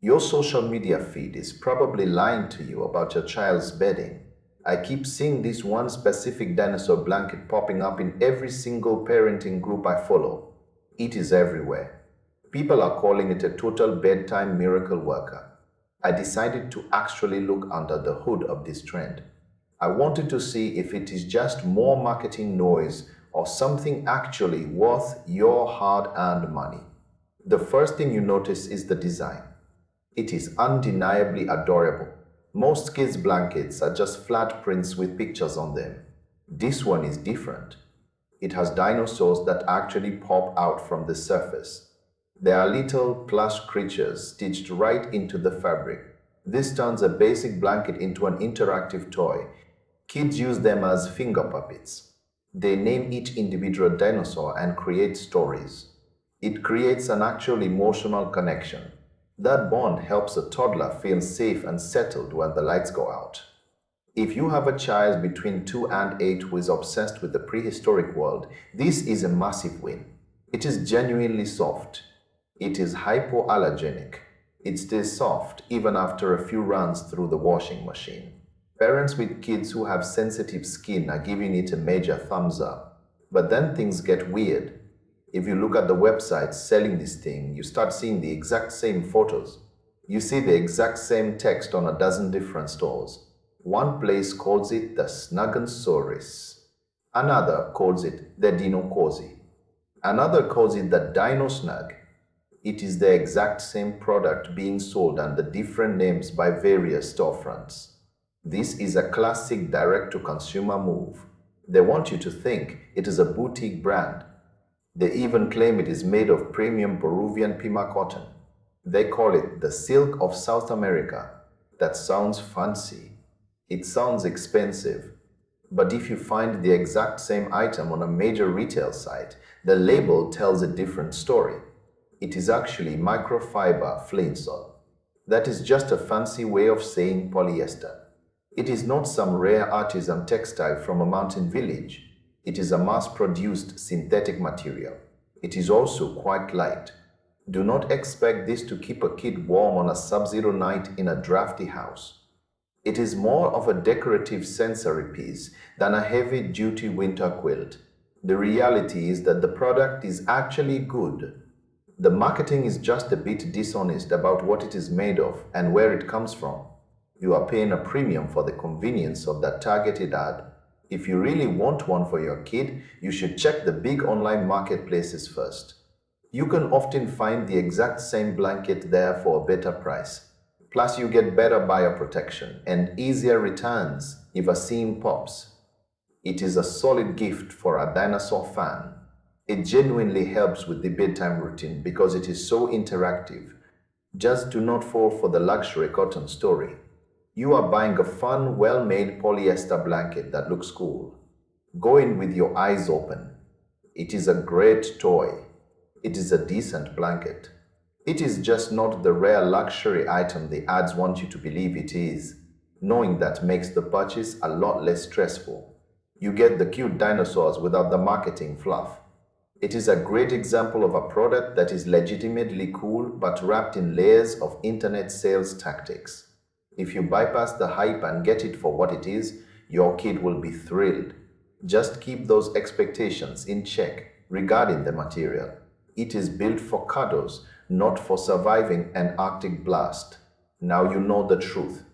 Your social media feed is probably lying to you about your child's bedding. I keep seeing this one specific dinosaur blanket popping up in every single parenting group I follow. It is everywhere. People are calling it a total bedtime miracle worker. I decided to actually look under the hood of this trend. I wanted to see if it is just more marketing noise or something actually worth your hard-earned money. The first thing you notice is the design. It is undeniably adorable. Most kids' blankets are just flat prints with pictures on them. This one is different. It has dinosaurs that actually pop out from the surface. They are little plush creatures stitched right into the fabric. This turns a basic blanket into an interactive toy. Kids use them as finger puppets. They name each individual dinosaur and create stories. It creates an actual emotional connection. That bond helps a toddler feel safe and settled when the lights go out. If you have a child between 2 and 8 who is obsessed with the prehistoric world, this is a massive win. It is genuinely soft. It is hypoallergenic. It stays soft even after a few runs through the washing machine. Parents with kids who have sensitive skin are giving it a major thumbs up. But then things get weird. If you look at the websites selling this thing, you start seeing the exact same photos. You see the exact same text on a dozen different stores. One place calls it the SnuggleSaurus. Another calls it the Dino Cozy. Another calls it the Dino Snug. It is the exact same product being sold under different names by various storefronts. This is a classic direct-to-consumer move. They want you to think it is a boutique brand. They even claim it is made of premium Peruvian Pima cotton. They call it the silk of South America. That sounds fancy. It sounds expensive. But if you find the exact same item on a major retail site, the label tells a different story. It is actually microfiber flintstone. That is just a fancy way of saying polyester. It is not some rare artisan textile from a mountain village. It is a mass-produced synthetic material. It is also quite light. Do not expect this to keep a kid warm on a sub-zero night in a drafty house. It is more of a decorative sensory piece than a heavy-duty winter quilt. The reality is that the product is actually good. The marketing is just a bit dishonest about what it is made of and where it comes from. You are paying a premium for the convenience of that targeted ad. If you really want one for your kid, you should check the big online marketplaces first. You can often find the exact same blanket there for a better price. Plus, you get better buyer protection and easier returns if a seam pops. It is a solid gift for a dinosaur fan. It genuinely helps with the bedtime routine because it is so interactive. Just do not fall for the luxury cotton story. You are buying a fun, well-made polyester blanket that looks cool. Go in with your eyes open. It is a great toy. It is a decent blanket. It is just not the rare luxury item the ads want you to believe it is. Knowing that makes the purchase a lot less stressful. You get the cute dinosaurs without the marketing fluff. It is a great example of a product that is legitimately cool but wrapped in layers of internet sales tactics. If you bypass the hype and get it for what it is, your kid will be thrilled. Just keep those expectations in check regarding the material. It is built for cuddles, not for surviving an Arctic blast. Now you know the truth.